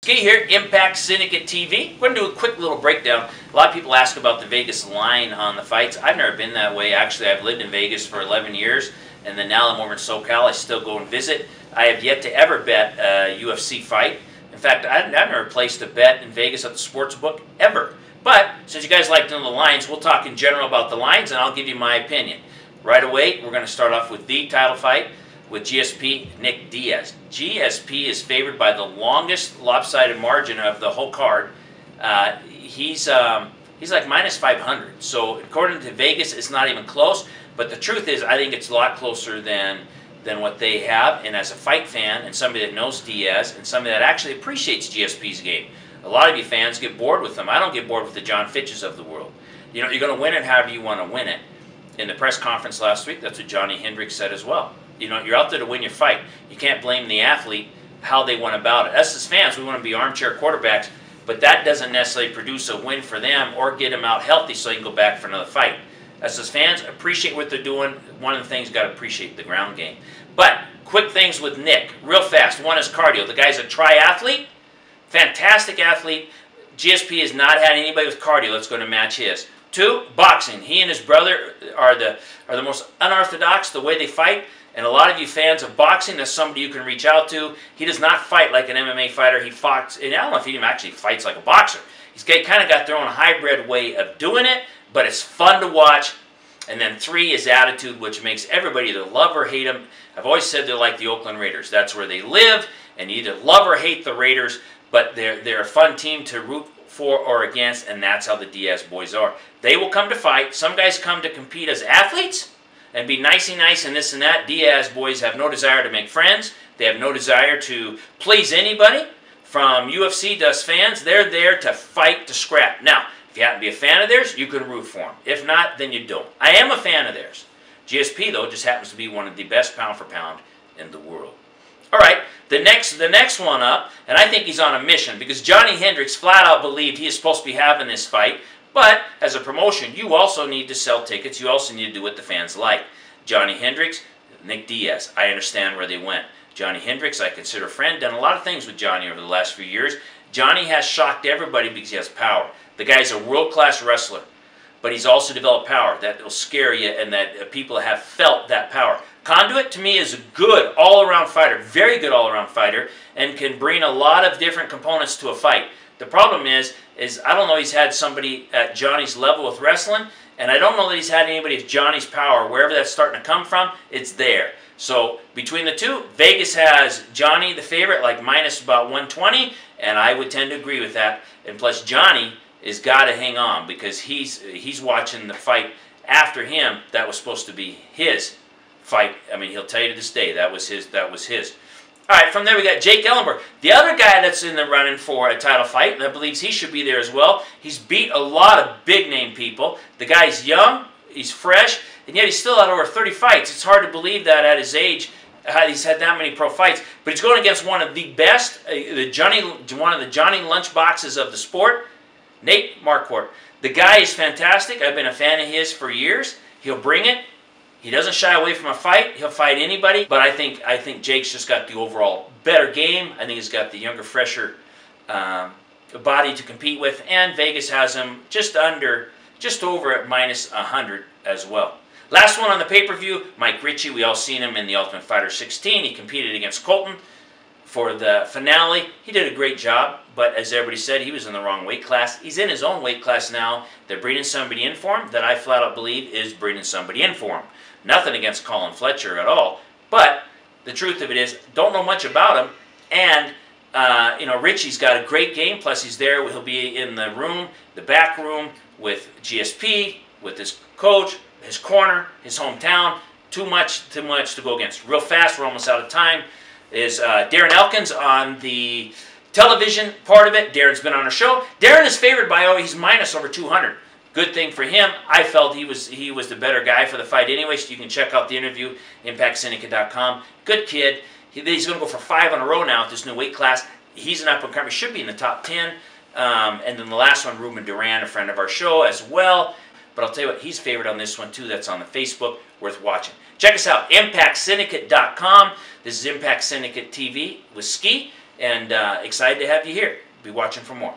Ski here, Impact Syndicate TV. We're going to do a quick little breakdown. A lot of people ask about the Vegas line on the fights. I've never been that way. Actually, I've lived in Vegas for 11 years, and then now I'm over in SoCal. I still go and visit. I have yet to ever bet a UFC fight. In fact, I've never placed a bet in Vegas at the sports book, ever. But, since you guys like to know the lines, we'll talk in general about the lines, and I'll give you my opinion. Right away, we're going to start off with the title fight with GSP Nick Diaz. GSP is favored by the longest lopsided margin of the whole card. He's like minus 500. So according to Vegas, it's not even close. But the truth is, I think it's a lot closer than what they have. And as a fight fan and somebody that knows Diaz and somebody that actually appreciates GSP's game, a lot of you fans get bored with him. I don't get bored with the John Fitches of the world. You know, you're going to win it however you want to win it. In the press conference last week, that's what Johnny Hendricks said as well. You know, you're out there to win your fight. You can't blame the athlete how they went about it. Us as fans, we want to be armchair quarterbacks, but that doesn't necessarily produce a win for them or get them out healthy so they can go back for another fight. Us as fans, appreciate what they're doing. One of the things, got to appreciate the ground game. But quick things with Nick, real fast. One is cardio. The guy's a triathlete, fantastic athlete. GSP has not had anybody with cardio that's going to match his. Two, boxing. He and his brother are the most unorthodox, the way they fight. And a lot of you fans of boxing, that's somebody you can reach out to. He does not fight like an MMA fighter. He fought, and I don't know if he even actually fights like a boxer. He's kind of got their own hybrid way of doing it, but it's fun to watch. And then three is attitude, which makes everybody either love or hate him. I've always said they're like the Oakland Raiders. That's where they live, and you either love or hate the Raiders, but they're a fun team to root for or against, and that's how the Diaz boys are. They will come to fight. Some guys come to compete as athletes and be nicey nice and this and that. Diaz boys have no desire to make friends. They have no desire to please anybody. From UFC to us fans, they're there to fight, to scrap. Now, if you happen to be a fan of theirs, you can root for them. If not, then you don't. I am a fan of theirs. GSP, though, just happens to be one of the best pound for pound in the world. All right, the next one up, and I think he's on a mission because Johnny Hendricks flat out believed he is supposed to be having this fight. But as a promotion, you also need to sell tickets. You also need to do what the fans like. Johnny Hendricks, Nick Diaz. I understand where they went. Johnny Hendricks, I consider a friend. Done a lot of things with Johnny over the last few years. Johnny has shocked everybody because he has power. The guy's a world-class wrestler, but he's also developed power that will scare you and that people have felt that power. Conduit, to me, is a good all-around fighter, very good all-around fighter, and can bring a lot of different components to a fight. The problem is I don't know he's had somebody at Johnny's level with wrestling, and I don't know that he's had anybody with Johnny's power. Wherever that's starting to come from, it's there. So between the two, Vegas has Johnny the favorite, like minus about 120, and I would tend to agree with that. And plus, Johnny has got to hang on because he's watching the fight after him. That was supposed to be his fight. I mean, he'll tell you to this day that was his. That was his. All right, from there we got Jake Ellenberg, the other guy that's in the running for a title fight, and I believe he should be there as well. He's beat a lot of big-name people. The guy's young, he's fresh, and yet he's still had over 30 fights. It's hard to believe that at his age he's had that many pro fights. But he's going against one of the best, one of the Johnny lunchboxes of the sport, Nate Marquardt. The guy is fantastic. I've been a fan of his for years. He'll bring it. He doesn't shy away from a fight. He'll fight anybody. But I think Jake's just got the overall better game. I think he's got the younger, fresher body to compete with. And Vegas has him just over at minus 100 as well. Last one on the pay-per-view, Mike Ritchie. We all seen him in the Ultimate Fighter 16. He competed against Colton for the finale. He did a great job. But as everybody said, he was in the wrong weight class. He's in his own weight class now. They're bringing somebody in for him that I flat out believe is bringing somebody in for him. Nothing against Colin Fletcher at all, but the truth of it is, don't know much about him, and you know, Richie's got a great game, plus he's there, he'll be in the room, the back room, with GSP, with his coach, his corner, his hometown. Too much to go against. Real fast, we're almost out of time, is Darren Elkins on the television part of it. Darren's been on our show. Darren is favored by, he's minus over 200. Good thing for him. I felt he was the better guy for the fight anyway, so you can check out the interview, ImpactSyndicate.com. Good kid. He's going to go for 5 in a row now at this new weight class. He's an up-and-comer. Should be in the top 10. And then the last one, Ruben Duran, a friend of our show as well. But I'll tell you what, he's favored on this one too. That's on the Facebook. Worth watching. Check us out, ImpactSyndicate.com. This is Impact Syndicate TV with Ski. and excited to have you here. Be watching for more.